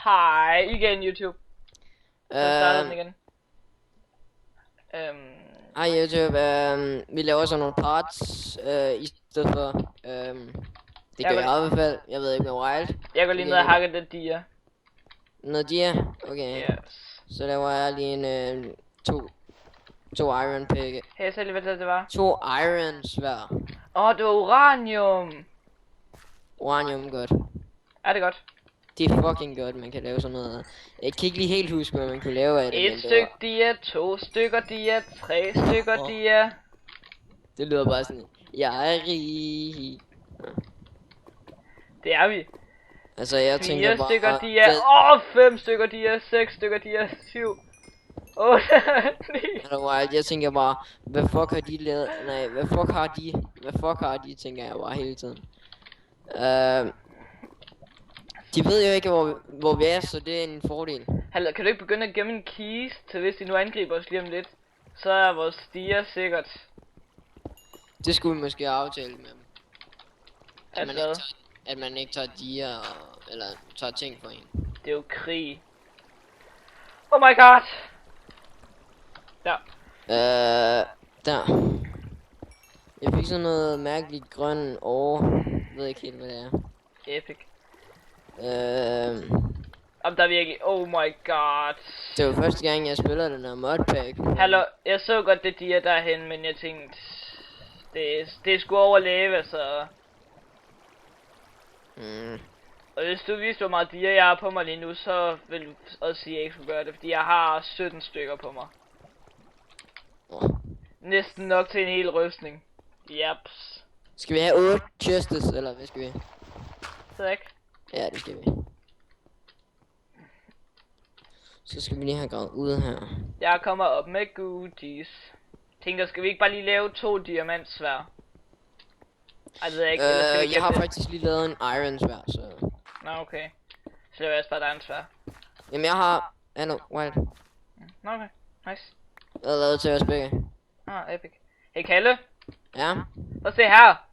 Hej igen YouTube. Så starter den igen. Hej YouTube, vi laver så nogle parts i stedet for, det gør jeg i hvert fald, jeg ved ikke med Wild. Jeg går lige ned og hakker det dia. Noget dia? Okay. Yes. Så laver jeg lige en, to iron picke. Hey, så lige hvad det var. 2 irons hver. Det var uranium. Uranium godt. Er det godt? Det er fucking godt, man kan lave sådan noget. Jeg kan ikke lige helt huske, hvad man kunne lave af det. Et stykke dia, 2 stykker dia, 3 stykker dia. Det lyder bare sådan, jeg er rig. Det er vi. Altså jeg tænker 4 bare... stykker dia, 5 stykker dia, 6 stykker dia, 7, 8, 9. Jeg tænker bare, hvad fuck har de lavet? Nej, hvad fuck har de, tænker jeg bare hele tiden. De ved jo ikke, hvor vi er, så det er en fordel. Hallo, kan du ikke begynde at gemme en keys til hvis de nu angriber os lige om lidt? Så er vores stiger sikkert. Det skulle vi måske aftale med dem. Altså, At man ikke tager dier, eller tager ting for en. det er jo krig. Oh my god! Der. Der. Jeg fik sådan noget mærkeligt grøn over. Jeg ved ikke helt, hvad det er. Epic. Om der virkelig, oh my god. Det var første gang, jeg spiller den her modpack. Hallo, jeg så godt det dia derhen, men jeg tænkte, det skulle overleve, så... Og hvis du vidste, hvor meget dia jeg har på mig lige nu, så vil du også sige, at jeg ikke skulle gøre det, fordi jeg har 17 stykker på mig. Næsten nok til en hel rustning. Japs. Skal vi have 8 chests, eller hvad skal vi? Så ikke? Ja, det skal vi. Så skal vi lige have gravet ud her. Jeg kommer op med goodies. Tænker, skal vi ikke bare lige lave 2 diamantsvær? Ej, det ved jeg ikke. Jeg har faktisk lige lavet en iron svær, så... Nå, okay. Så laver jeg bare dig en svær. Jamen, jeg har... Wild. Nå, okay. Nice. Jeg har lavet til os begge. Epic. Hey, Kalle. Ja? Prøv at se her.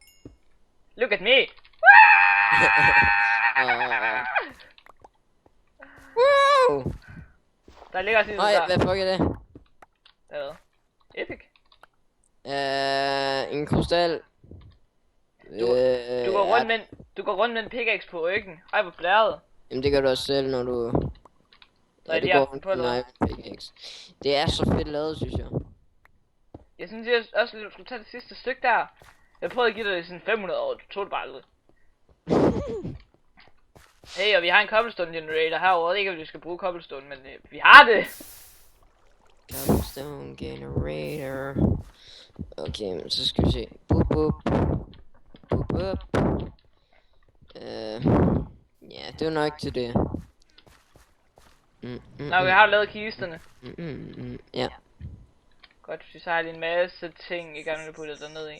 Look at me. Wow! Der ligger sådan Nej, der. hvad fuck er det? Hvad? Epic. En krystal. Du går rundt med en pickaxe på ryggen. Ej, hvor blæret. Jamen, det gør du også selv, når du... Nej, det det er går på nej, pickaxe. Det er så fedt lavet, synes jeg. Jeg synes jeg også, at du skulle tage det sidste stykke der. Jeg prøvede at give dig det sådan 500 år, du tog det bare aldrig. Hey, og vi har en cobblestone generator herovre. Jeg ved ikke, om vi skal bruge cobblestone, men vi har det! Cobblestone generator. Okay, men så skal vi se. Boop, boop. Boop, boop. Ja, det var nok til det. Nå, vi har lavet kisterne. Ja. Godt, så har jeg lige en masse ting, jeg gerne vil putte derned i.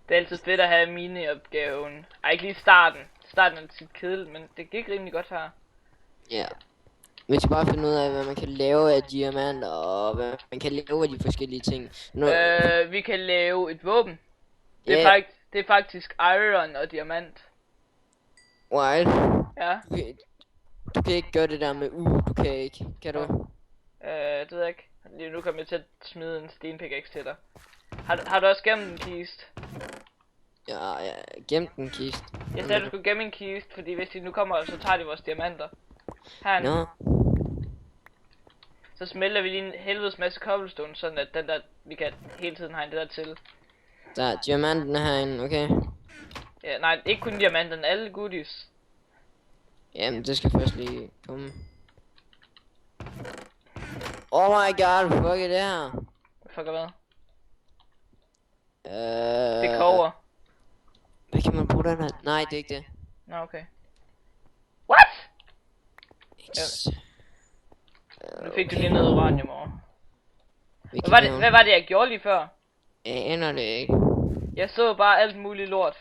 Det er altid fedt at have mini-opgaven. Ej, ikke lige starten. Starten er tit kedeligt, men det gik rimelig godt her. Ja. Vi skal bare finde ud af, hvad man kan lave af diamanter, og hvad man kan lave af de forskellige ting. Vi kan lave et våben. Det er faktisk iron og diamant. Wild. Ja. Du kan ikke gøre det der med, du kan ikke. Kan du? Det ved jeg ikke. Lige nu kommer jeg til at smide en stenpickaxe til dig. Har du også gemt en kist? Ja, gemt en kist. Jeg sagde, du skulle gemme en kist, fordi hvis de nu kommer, så tager de vores diamanter. Her. Nå. Så smelter vi lige en helvedes masse cobblestone, sådan at den der, vi kan hele tiden hegne det der til. Der er diamanten herinde, okay? Ja, nej, ikke kun diamanten, alle goodies. Jamen, det skal først lige komme. Oh my god, fuck er det her? Fuck hvad? Det er kover. Hvad kan man bruge den her? Nej, det er ikke det. Nå, okay. What? Nu fik du lige noget uranium over. Hvad var det, jeg gjorde lige før? Jeg aner det ikke. Jeg så bare alt muligt lort.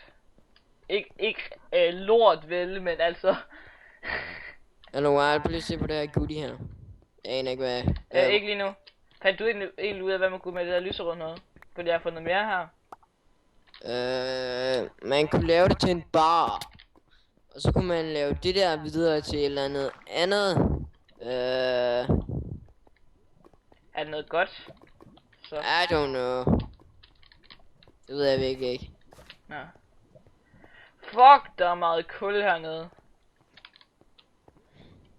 Ikke lort vel, men altså... Hallo, Wild, prøv lige at se på det her goodie her. Jeg aner ikke hvad... ikke lige nu. Fandt du egentlig ud af, hvad man kunne med det der lyserød noget? Fordi jeg har fundet mere her. Man kunne lave det til en bar. Og så kunne man lave det der videre til et eller andet. Er det noget godt? Så. I don't know. Det ved jeg virkelig ikke. Nå. Fuck, der er meget kul hernede.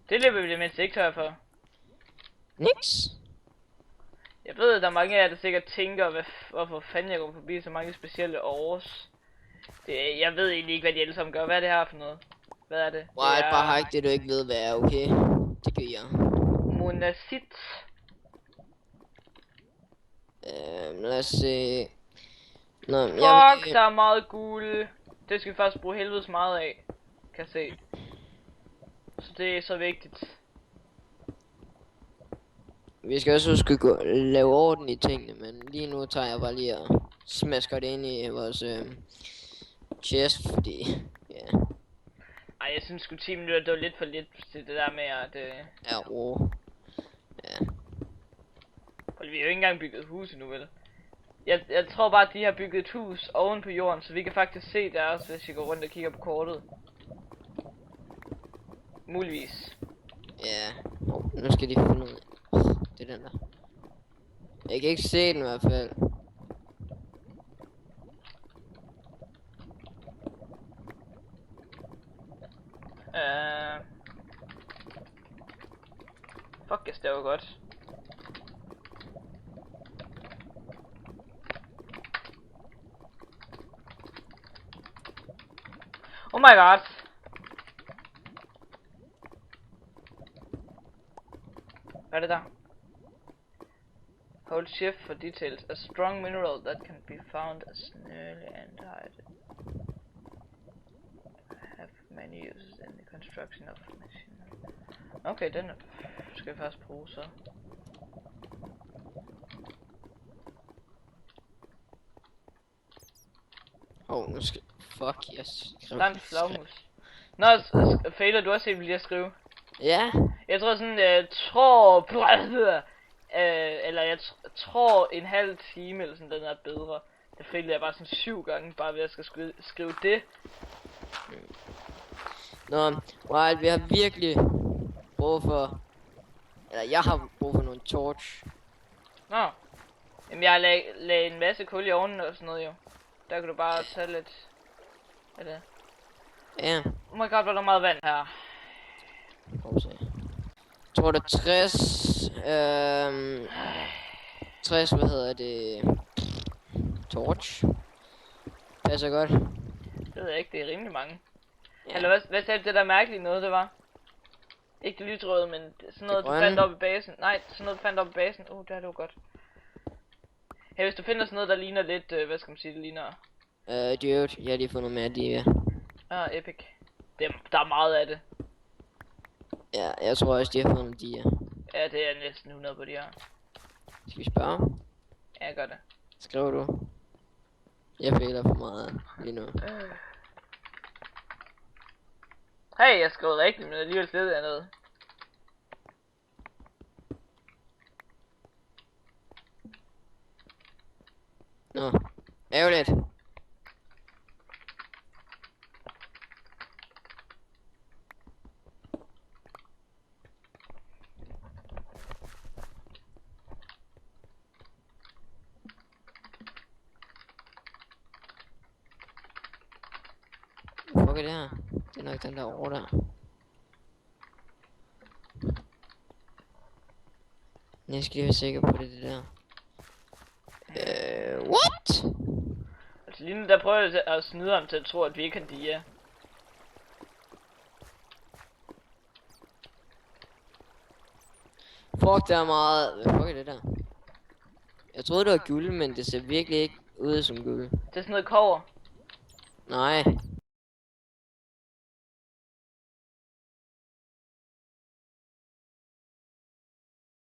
Det løber vi det mindst ikke tør for. Niks. Jeg ved, at der er mange af jer, der sikkert tænker, hvorfor fanden jeg går forbi så mange specielle års. Jeg ved egentlig ikke, hvad de alle sammen gør. Hvad er det her for noget? Hvad er det? Right, det er... bare ikke det, du ikke ved, hvad er, okay? Det gør jeg. Monasit. Lad os se. Nå, Fuck, der er meget guld. Det skal vi faktisk bruge helvedes meget af. Kan jeg se. Så det er så vigtigt. Vi skal også huske at lave orden i tingene, men lige nu tager jeg bare lige og smasker det ind i vores chest, fordi ja. Ej, jeg synes sgu 10 minutter, det var lidt for lidt til det der med at... Ja, ro. Ja. Vi har jo ikke engang bygget et hus endnu, vel? Jeg tror bare, at de har bygget et hus oven på jorden, så vi kan faktisk se deres, hvis vi går rundt og kigger på kortet. Muligvis. Ja. Nu skal de finde ud af. Det er den der. Jeg kan ikke se den i hvert fald. Fuck, jeg staver godt. Oh my god. Hvad er det der? Hold shift for details. A strong mineral that can be found as nearly and hide. Have many uses in the construction of machinery. Okay, den skal vi faktisk bruge så. Nu skal... Fuck, yes. Der er en flagmus. Nå, fejler du også lige at skrive? Ja. Jeg tror sådan, eller jeg tror en halv time eller sådan, den er bedre. Det fejler jeg bare sådan 7 gange, bare ved at skal skrive det. Nå, Wild, vi har virkelig brug for... Eller jeg har brug for nogle torch. Nå. Jamen jeg har lagde en masse kul i ovnen og sådan noget jo. Der kan du bare tage lidt af det. Ja. Oh my god, hvor er der meget vand her. Prøv at se. Jeg tror det er 60... 60, hvad hedder det... Torch. Passer godt. Det ved jeg ikke, det er rimelig mange. Ja. Eller hvad sagde det der mærkelige noget, det var? Ikke det lyserøde, men sådan noget, du fandt op i basen. Nej, sådan noget, du fandt op i basen. Det var godt. Hey, hvis du finder sådan noget, der ligner lidt, hvad skal man sige, det ligner... Dude, jeg har lige fundet mere af de, ja. Epic. Der er meget af det. Ja, jeg tror også, de har fundet de, ja. Ja, det er næsten 100 på de her. Skal vi spørge? Ja, jeg gør det. Skriver du? Jeg føler for meget lige nu. Hey, jeg skrev rigtigt, men alligevel slet af noget. Nå, ærgerligt. Fuck er det her? Det er nok den der over der. Jeg skal lige være sikker på det der. What? Altså lige nu der prøver jeg at snyde ham til at tro, at vi ikke kan dia. Fuck, der er meget... Hvad fuck er det der? Jeg troede det var guld, men det ser virkelig ikke ud som guld. Det er sådan noget kover. Nej.